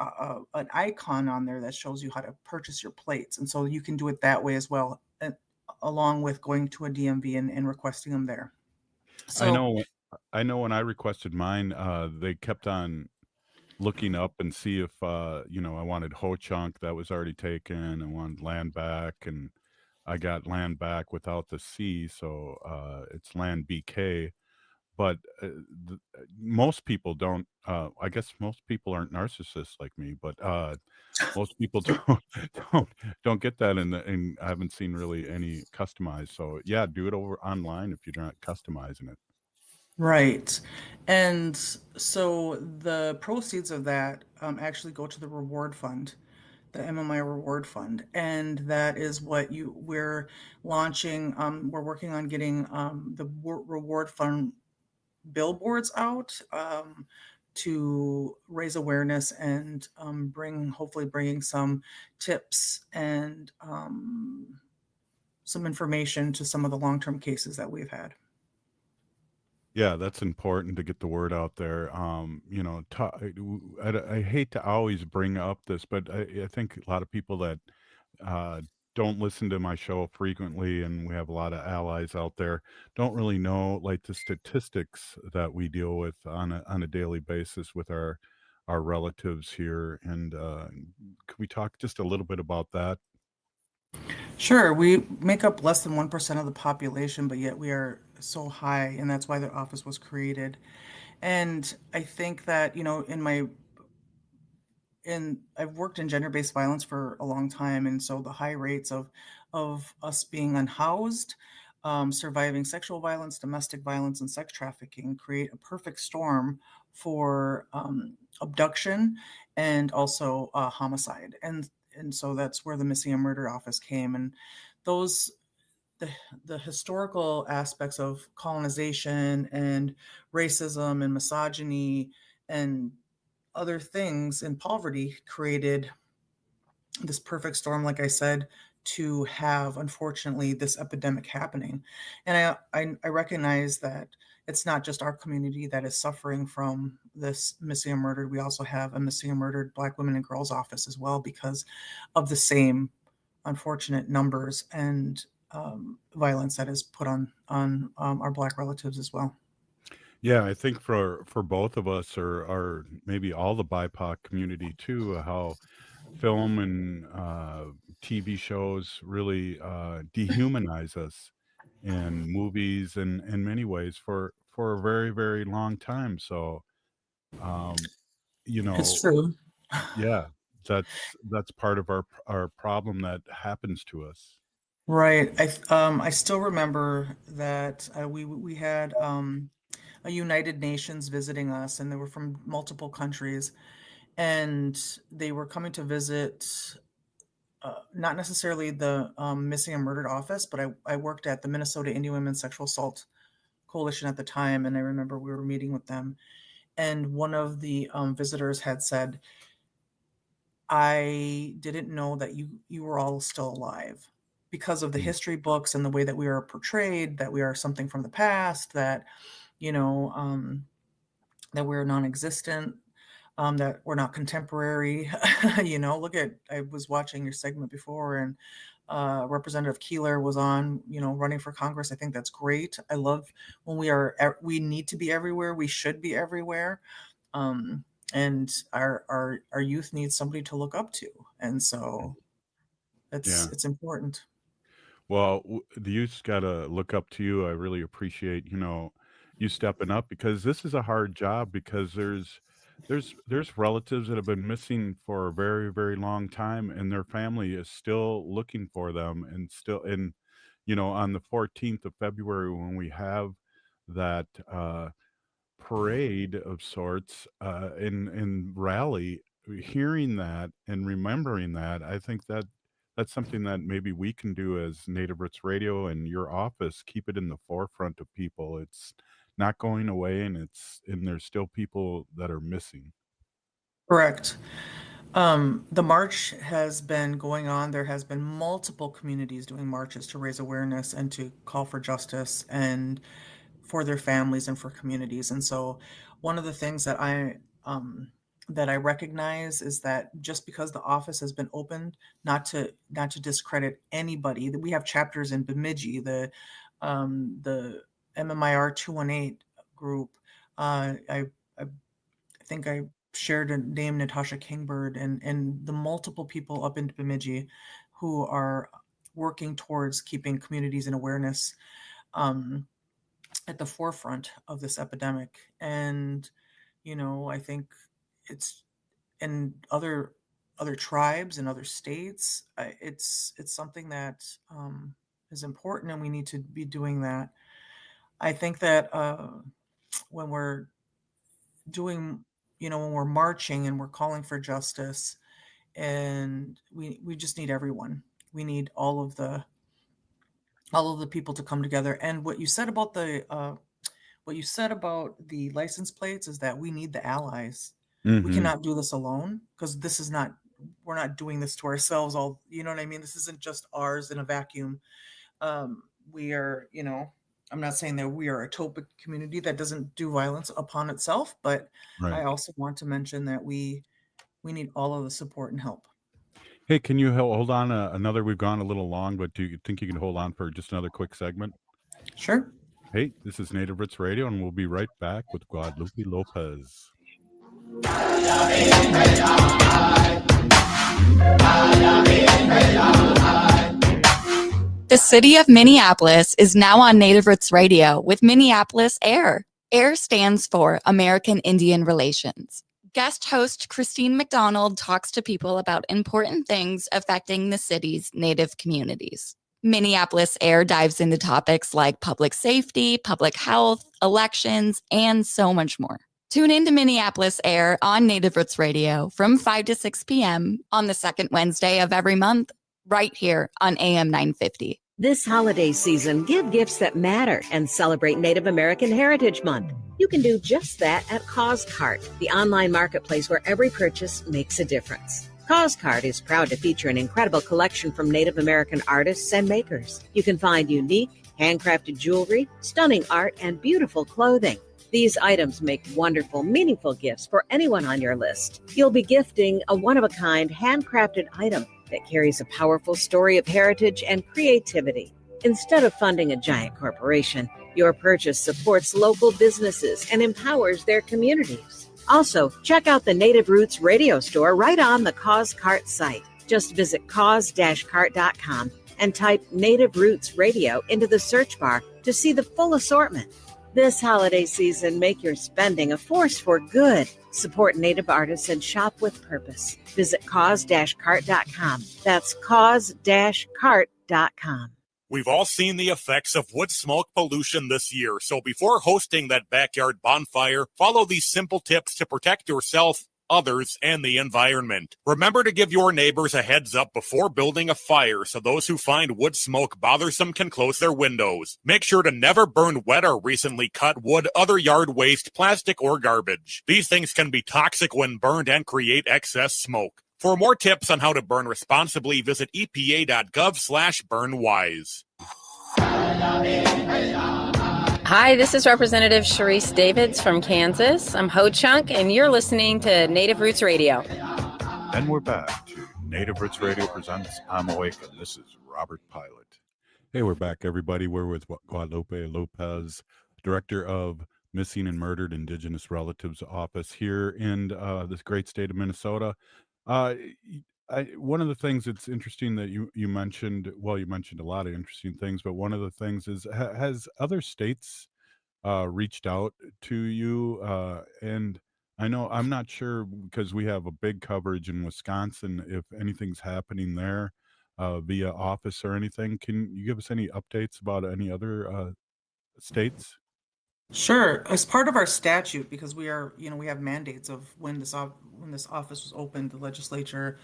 [SPEAKER 19] icon on there that shows you how to purchase your plates. And so you can do it that way as well, along with going to a DMV and requesting them there.
[SPEAKER 1] So I know when I requested mine, they kept on looking up and see if I wanted Ho Chunk that was already taken. I wanted land back, and I got land back without the C, so it's land BK. But most people don't. I guess most people aren't narcissists like me, but most people don't get that, and I haven't seen really any customized. So yeah, do it over online if you're not customizing it.
[SPEAKER 19] Right. And so the proceeds of that actually go to the reward fund, the MMI reward fund. And that is what we're launching. We're working on getting the reward fund billboards out to raise awareness and hopefully bringing some tips and some information to some of the long-term cases that we've had.
[SPEAKER 1] Yeah, that's important to get the word out there. I hate to always bring up this, but I think a lot of people that uh, don't listen to my show frequently, and we have a lot of allies out there, don't really know like the statistics that we deal with on a daily basis with our relatives here. And can we talk just a little bit about that?
[SPEAKER 19] Sure, we make up less than 1% of the population, but yet we are so high, and that's why the office was created. And I think that, I've worked in gender-based violence for a long time, and so the high rates of us being unhoused, surviving sexual violence, domestic violence, and sex trafficking create a perfect storm for abduction and also homicide. And so that's where the missing and murdered office came. And those the historical aspects of colonization and racism and misogyny and other things in poverty created this perfect storm, like I said, to have, unfortunately, this epidemic happening. And I recognize that it's not just our community that is suffering from this missing and murdered. We also have a missing and murdered Black women and girls office as well because of the same unfortunate numbers and violence that is put on our Black relatives as well.
[SPEAKER 1] Yeah, I think for both of us, or maybe all the BIPOC community too, how film and TV shows really dehumanize us in movies and in many ways for a very, very long time. So, um, you
[SPEAKER 19] It's
[SPEAKER 1] know,
[SPEAKER 19] true.
[SPEAKER 1] yeah, that's part of our problem that happens to us.
[SPEAKER 19] Right. I still remember that we had a United Nations visiting us, and they were from multiple countries, and they were coming to visit not necessarily the missing and murdered office, but I worked at the Minnesota Indian Women's Sexual Assault Coalition at the time, and I remember we were meeting with them, and one of the visitors had said, "I didn't know that you were all still alive." Because of the
[SPEAKER 1] Mm.
[SPEAKER 19] history books and the way that we are portrayed, that we are something from the past, that you know, that we're non-existent, that we're not contemporary. Look at I was watching your segment before, and Representative Keeler was on, running for Congress. I think that's great. I love when we need to be everywhere. We should be everywhere. And our youth needs somebody to look up to, and so
[SPEAKER 1] Yeah.
[SPEAKER 19] it's important.
[SPEAKER 1] Well, the youth's got to look up to you. I really appreciate, you stepping up because this is a hard job because there's relatives that have been missing for a very, very long time and their family is still looking for them and still on the 14th of February when we have that parade of sorts and rally, hearing that and remembering that, I think that's something that maybe we can do as Native Roots Radio and your office, keep it in the forefront of people. It's not going away, and there's still people that are missing.
[SPEAKER 19] Correct. The march has been going on. There has been multiple communities doing marches to raise awareness and to call for justice and for their families and for communities. And so one of the things that I recognize is that just because the office has been opened, not to discredit anybody, that we have chapters in Bemidji, the MMIR 218 group. I think I shared a name, Natasha Kingbird, and the multiple people up in Bemidji who are working towards keeping communities in awareness at the forefront of this epidemic. And, I think it's in other tribes and other states. It's something that is important, and we need to be doing that. I think that when we're doing, when we're marching and we're calling for justice, and we just need everyone. We need all of the people to come together. And what you said about the license plates is that we need the allies. We
[SPEAKER 1] Hmm.
[SPEAKER 19] cannot do this alone because we're not doing this to ourselves all, you know what I mean? This isn't just ours in a vacuum. We are, I'm not saying that we are a topic community that doesn't do violence upon itself, but I
[SPEAKER 1] Right.
[SPEAKER 19] also want to mention that we need all of the support and help.
[SPEAKER 1] Hey, can you hold on another? We've gone a little long, but do you think you can hold on for just another quick segment?
[SPEAKER 19] Sure.
[SPEAKER 1] Hey, this is Native Roots Radio, and we'll be right back with Guadalupe Lopez.
[SPEAKER 2] The city of Minneapolis is now on Native Roots Radio with Minneapolis AIR. AIR stands for American Indian Relations. Guest host Christine McDonald talks to people about important things affecting the city's Native communities. Minneapolis AIR dives into topics like public safety, public health, elections, and so much more. Tune into Minneapolis AIR on Native Roots Radio from 5 to 6 p.m. on the second Wednesday of every month, right here on AM 950.
[SPEAKER 13] This holiday season, give gifts that matter and celebrate Native American Heritage Month. You can do just that at CauseCart, the online marketplace where every purchase makes a difference. CauseCart is proud to feature an incredible collection from Native American artists and makers. You can find unique, handcrafted jewelry, stunning art, and beautiful clothing. These items make wonderful, meaningful gifts for anyone on your list. You'll be gifting a one-of-a-kind, handcrafted item that carries a powerful story of heritage and creativity. Instead of funding a giant corporation, your purchase supports local businesses and empowers their communities. Also, check out the Native Roots Radio Store right on the CauseCart site. Just visit cause-cart.com and type Native Roots Radio into the search bar to see the full assortment. This holiday season, make your spending a force for good. Support Native artists and shop with purpose. Visit cause-cart.com. That's cause-cart.com.
[SPEAKER 16] We've all seen the effects of wood smoke pollution this year, so before hosting that backyard bonfire, follow these simple tips to protect yourself, others, and the environment. Remember to give your neighbors a heads up before building a fire so those who find wood smoke bothersome can close their windows. Make sure to never burn wet or recently cut wood, other yard waste, plastic, or garbage. These things can be toxic when burned and create excess smoke. For more tips on how to burn responsibly, visit epa.gov/burnwise.
[SPEAKER 20] Hi, this is Representative Sharice Davids from Kansas. I'm Ho Chunk, and you're listening to Native Roots Radio.
[SPEAKER 1] And we're back to Native Roots Radio presents I'm Awake, and this is Robert Pilot. Hey, we're back, everybody. We're with Guadalupe Lopez, Director of Missing and Murdered Indigenous Relatives Office here in this great state of Minnesota. One of the things that's interesting that you mentioned, well, you mentioned a lot of interesting things, but one of the things is, has other states reached out to you? And I know, I'm not sure, because we have a big coverage in Wisconsin, if anything's happening there via office or anything. Can you give us any updates about any other states?
[SPEAKER 19] Sure. As part of our statute, because we are, we have mandates of when this office was opened, the legislature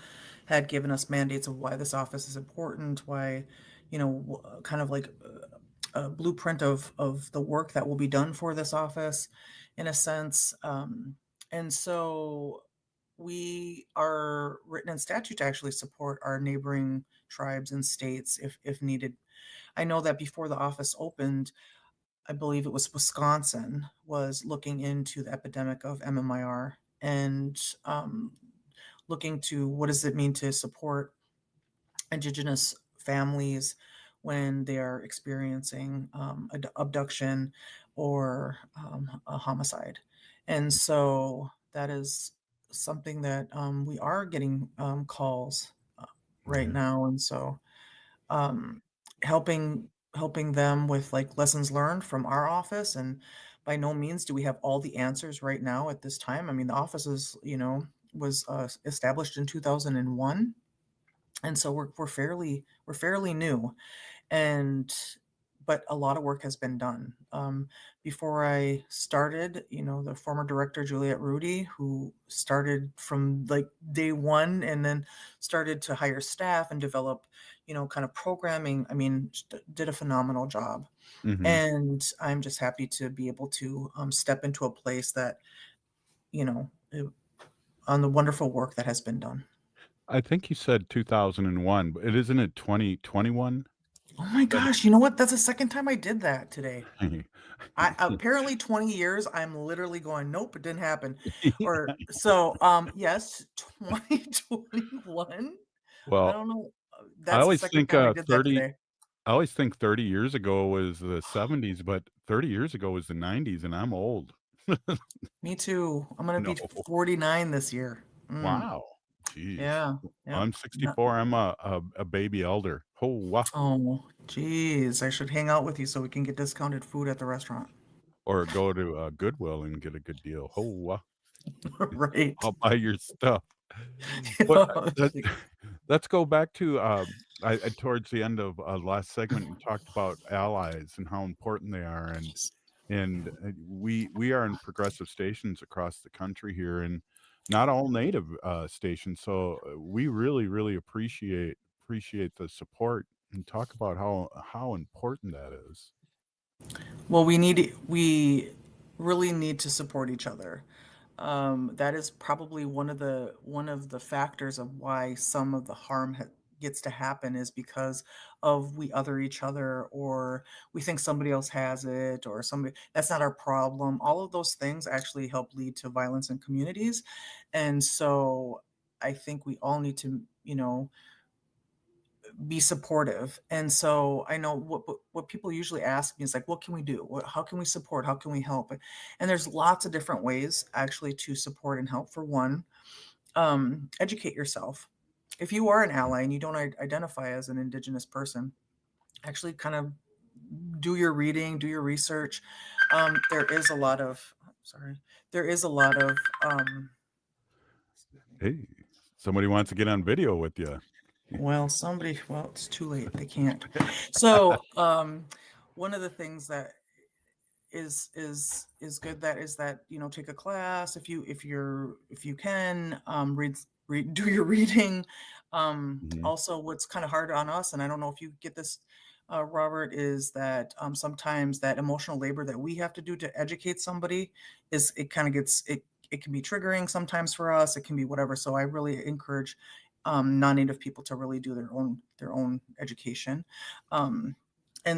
[SPEAKER 19] had given us mandates of why this office is important, why, kind of like a blueprint of the work that will be done for this office, in a sense. And so we are written in statute to actually support our neighboring tribes and states if needed. I know that before the office opened, I believe it was Wisconsin, was looking into the epidemic of MMIR and looking to what does it mean to support Indigenous families when they are experiencing abduction or a homicide. And so that is something that we are getting calls right now. And so helping them with like lessons learned from our office. And by no means do we have all the answers right now at this time. I mean, the office is, was established in 2001. And so we're fairly new, but a lot of work has been done. Before I started, the former director, Juliette Rudy, who started from like day one and then started to hire staff and develop, kind of programming, did a phenomenal job.
[SPEAKER 1] Mhm.
[SPEAKER 19] And I'm just happy to be able to step into a place that, on the wonderful work that has been done.
[SPEAKER 1] I think you said 2001, but isn't it 2021?
[SPEAKER 19] Oh my gosh, you know what? That's the second time I did that today. I apparently 20 years, I'm literally going, nope, it didn't happen. Or so yes, 2021. I
[SPEAKER 1] Well,
[SPEAKER 19] don't know.
[SPEAKER 1] I
[SPEAKER 19] That's the
[SPEAKER 1] always
[SPEAKER 19] second
[SPEAKER 1] think
[SPEAKER 19] time I did that
[SPEAKER 1] 30.
[SPEAKER 19] today.
[SPEAKER 1] I always think 30 years ago was the 70s, but 30 years ago was the 90s, and I'm old.
[SPEAKER 19] Me too. I'm gonna
[SPEAKER 1] No.
[SPEAKER 19] be 49 this year.
[SPEAKER 1] Wow. Jeez.
[SPEAKER 19] Yeah. Yep.
[SPEAKER 1] I'm 64. I'm a baby elder. Oh, wow.
[SPEAKER 19] Oh, geez. I should hang out with you so we can get discounted food at the restaurant.
[SPEAKER 1] Or go to Goodwill and get a good deal. Oh, wow.
[SPEAKER 19] Right.
[SPEAKER 1] I'll buy your stuff. But let's go back to I towards the end of last segment, you talked about allies and how important they are, and we are in progressive stations across the country here, and not all native stations. So we really appreciate the support and talk about how important that is.
[SPEAKER 19] Well, we really need to support each other. That is probably one of the factors of why some of the harm gets to happen is because of we other each other, or we think somebody else has it, or somebody that's not our problem. All of those things actually help lead to violence in communities, and so I think we all need to, be supportive. And so I know what people usually ask me is like, what can we do? How can we support? How can we help? And there's lots of different ways actually to support and help. For one, educate yourself. If you are an ally and you don't identify as an Indigenous person, actually kind of do your reading, do your research. There is a lot of, there is a lot of,
[SPEAKER 1] Hey, somebody wants to get on video with you.
[SPEAKER 19] well, it's too late. They can't. So, one of the things that is good that is that, take a class if you can, do your reading. Also, what's kind of hard on us, and I don't know if you get this, Robert, is that sometimes that emotional labor that we have to do to educate somebody it kind of gets it can be triggering sometimes for us. It can be whatever. So I really encourage non-native people to really do their own education. And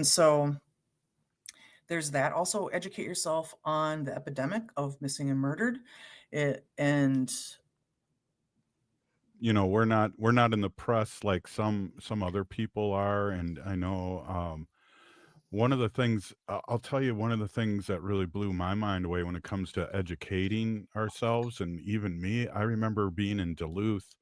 [SPEAKER 19] so there's that. Also, educate yourself on the epidemic of missing and murdered.
[SPEAKER 1] We're not in the press like some other people are, and I know one of the things I'll tell you, one of the things that really blew my mind away when it comes to educating ourselves, and even me, I remember being in Duluth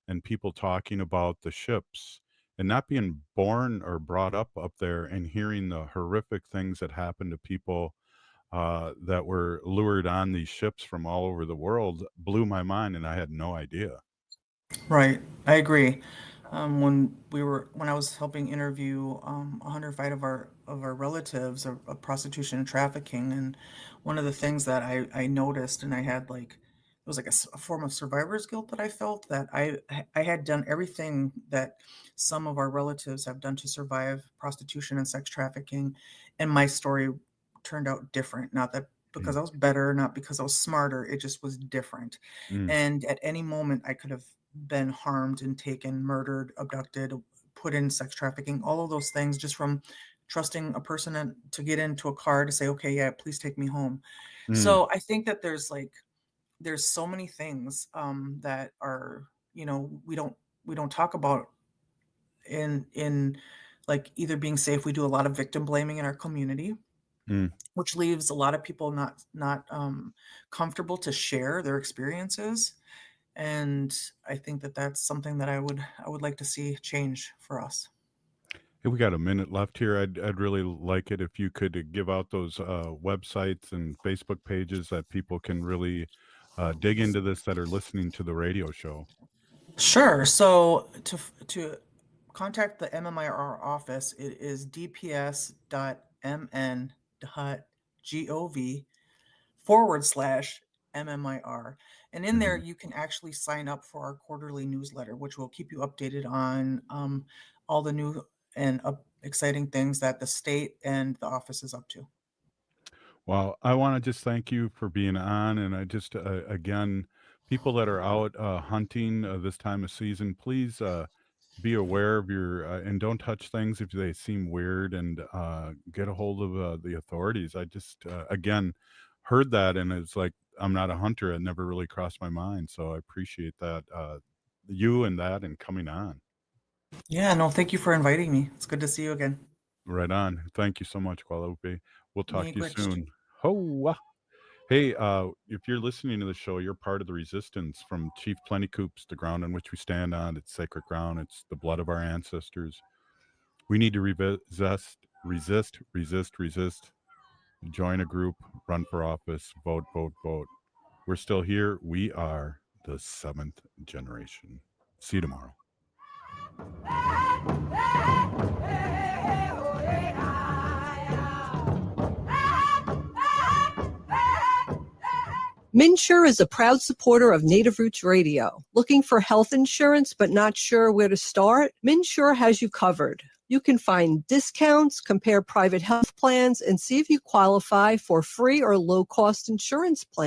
[SPEAKER 1] and people talking about the ships, and not being born or brought up there, and hearing the horrific things that happened to people that were lured on these ships from all over the world blew my mind, and I had no idea.
[SPEAKER 19] Right, I agree. When I was helping interview 105 of our relatives of prostitution and trafficking, and one of the things that I noticed, and I had like it was like a form of survivor's guilt that I felt, that I had done everything that some of our relatives have done to survive prostitution and sex trafficking, and my story turned out different. Not that because I was better, not because I was smarter, it just was different. And at any moment I could have been harmed and taken, murdered, abducted, put in sex trafficking, all of those things, just from trusting a person to get into a car to say, okay, yeah, please take me home. So I think that there's so many things that are, we don't talk about in like either being safe. We do a lot of victim blaming in our community, which leaves a lot of people not comfortable to share their experiences. And I think that that's something that I would like to see change for us.
[SPEAKER 1] Hey, we got a minute left here. I'd really like it if you could give out those websites and Facebook pages that people can really dig into this, that are listening to the radio show.
[SPEAKER 19] Sure. So to contact the MMIR office, it is dps.mn.gov/MMIR. And in there, you can actually sign up for our quarterly newsletter, which will keep you updated on all the new and exciting things that the state and the office is up to.
[SPEAKER 1] Well, I want to just thank you for being on, and I just again, people that are out hunting this time of season, please be aware of your and don't touch things if they seem weird, and get a hold of the authorities. I just again heard that, and it's like, I'm not a hunter. It never really crossed my mind, so I appreciate that you and that and coming on.
[SPEAKER 19] Yeah, no, thank you for inviting me. It's good to see you again.
[SPEAKER 1] Right on. Thank you so much, Guadalupe. We'll talk to you
[SPEAKER 19] Miigwech.
[SPEAKER 1] soon. Hoa. Hey, if you're listening to the show, you're part of the resistance from Chief Plentycoup's, the ground on which we stand on. It's sacred ground. It's the blood of our ancestors. We need to resist. Join a group, run for office, vote, vote, vote. We're still here. We are the 7th generation. See you tomorrow.
[SPEAKER 3] MNsure is a proud supporter of Native Roots Radio. Looking for health insurance but not sure where to start? MNsure has you covered. You can find discounts, compare private health plans, and see if you qualify for free or low-cost insurance plans.